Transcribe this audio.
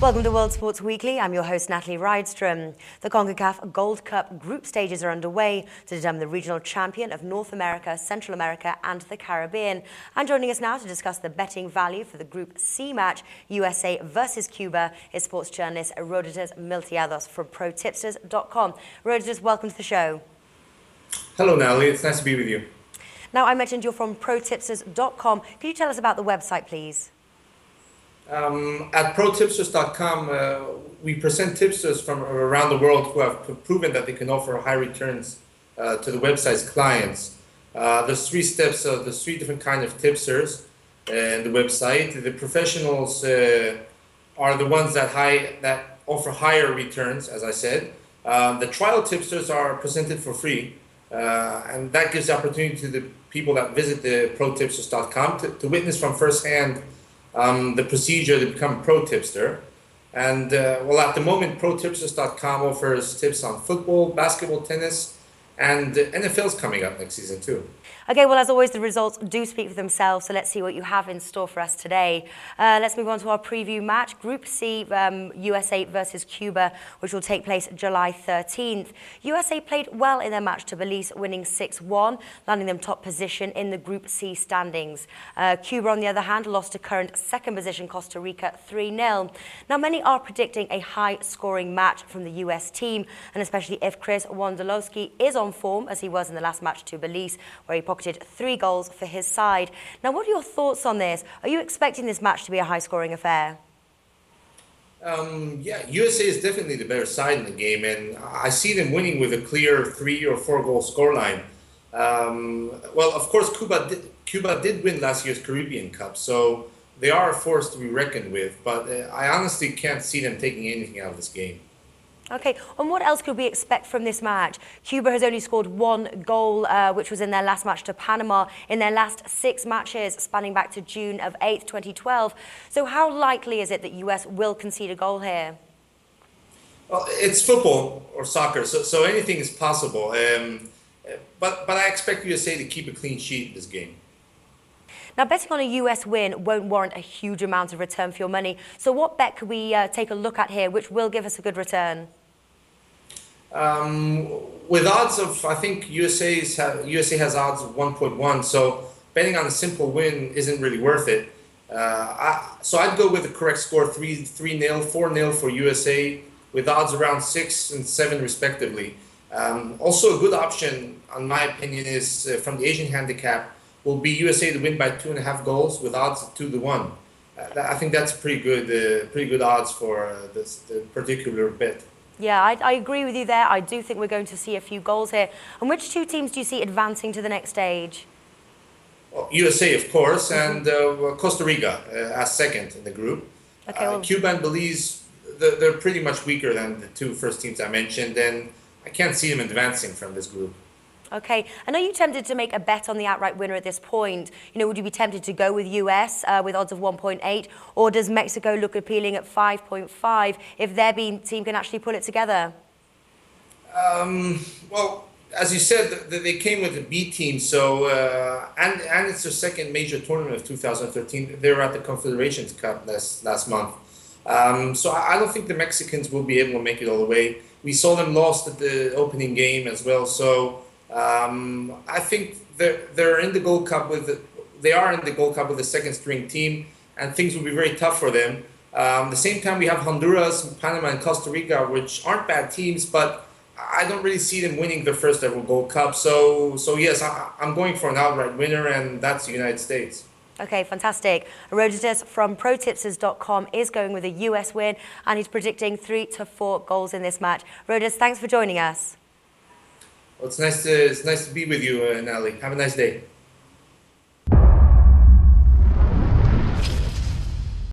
Welcome to World Sports Weekly. I'm your host, Natalie Rydstrom. The CONCACAF Gold Cup group stages are underway to determine the regional champion of North America, Central America and the Caribbean. And joining us now to discuss the betting value for the Group C match, USA versus Cuba, is sports journalist Herodotus Miltiados from pro-tipsters.com. Herodotus, welcome to the show. Hello, Natalie. It's nice to be with you. Now, I mentioned you're from pro-tipsters.com. Can you tell us about the website, please? At pro-tipsters.com, we present tipsters from around the world who have proven that they can offer high returns to the website's clients. There's 3 steps, there's 3 different kinds of tipsters in the website. The professionals are the ones that offer higher returns, as I said. The trial tipsters are presented for free, and that gives the opportunity to the people that visit the pro-tipsters.com to witness from firsthand the procedure to become a pro tipster. And well, at the moment, pro-tipsters.com offers tips on football, basketball, tennis, and NFL's coming up next season too. Okay, well, as always, the results do speak for themselves, so let's see what you have in store for us today. Let's move on to our preview match, Group C, USA versus Cuba, which will take place July 13th. USA played well in their match to Belize, winning 6-1, landing them top position in the Group C standings. Cuba, on the other hand, lost to current second position Costa Rica 3-0. Now, many are predicting a high-scoring match from the US team, and especially if Chris Wondolowski is on form, as he was in the last match to Belize, where he pocketed 3 goals for his side. Now, what are your thoughts on this? Are you expecting this match to be a high-scoring affair? Yeah, USA is definitely the better side in the game, and I see them winning with a clear 3 or 4 goal scoreline. Well, of course, Cuba did win last year's Caribbean Cup, so they are a force to be reckoned with, but I honestly can't see them taking anything out of this game. Okay, and what else could we expect from this match? Cuba has only scored 1 goal, which was in their last match to Panama, in their last 6 matches spanning back to June of 8th, 2012. So how likely is it that US will concede a goal here? Well, it's football or soccer, so anything is possible. But I expect USA to keep a clean sheet in this game. Now, betting on a US win won't warrant a huge amount of return for your money. So what bet could we take a look at here, which will give us a good return? With odds of, I think USA has odds of 1.1, so betting on a simple win isn't really worth it. So I'd go with the correct score, 3-0, 4-0 for USA, with odds around 6 and 7 respectively. Also a good option, in my opinion, is from the Asian handicap, will be USA to win by 2.5 goals with odds of 2-1. I think that's pretty good odds for this particular bet. Yeah, I agree with you there. I do think we're going to see a few goals here. And which 2 teams do you see advancing to the next stage? Well, USA, of course, and Costa Rica as second in the group. Okay, well, Cuba and Belize, they're pretty much weaker than the 2 first teams I mentioned, and I can't see them advancing from this group. Okay, and are you tempted to make a bet on the outright winner at this point? You know, would you be tempted to go with US with odds of 1.8, or does Mexico look appealing at 5.5 if their team can actually pull it together? Well, as you said, they came with a B team, so and it's their second major tournament of 2013. They were at the Confederations Cup last month. So I don't think the Mexicans will be able to make it all the way. We saw them lost at the opening game as well, so I think they're in the Gold Cup they are in the Gold Cup with the second string team, and things will be very tough for them. At the same time, we have Honduras, Panama, and Costa Rica, which aren't bad teams, but I don't really see them winning their first ever Gold Cup. So yes, I'm going for an outright winner, and that's the United States. Okay, fantastic. Herodotus from pro-tipsters.com is going with a US win, and he's predicting 3 to 4 goals in this match. Herodotus, thanks for joining us. Well, it's nice to be with you, Natalie. Have a nice day.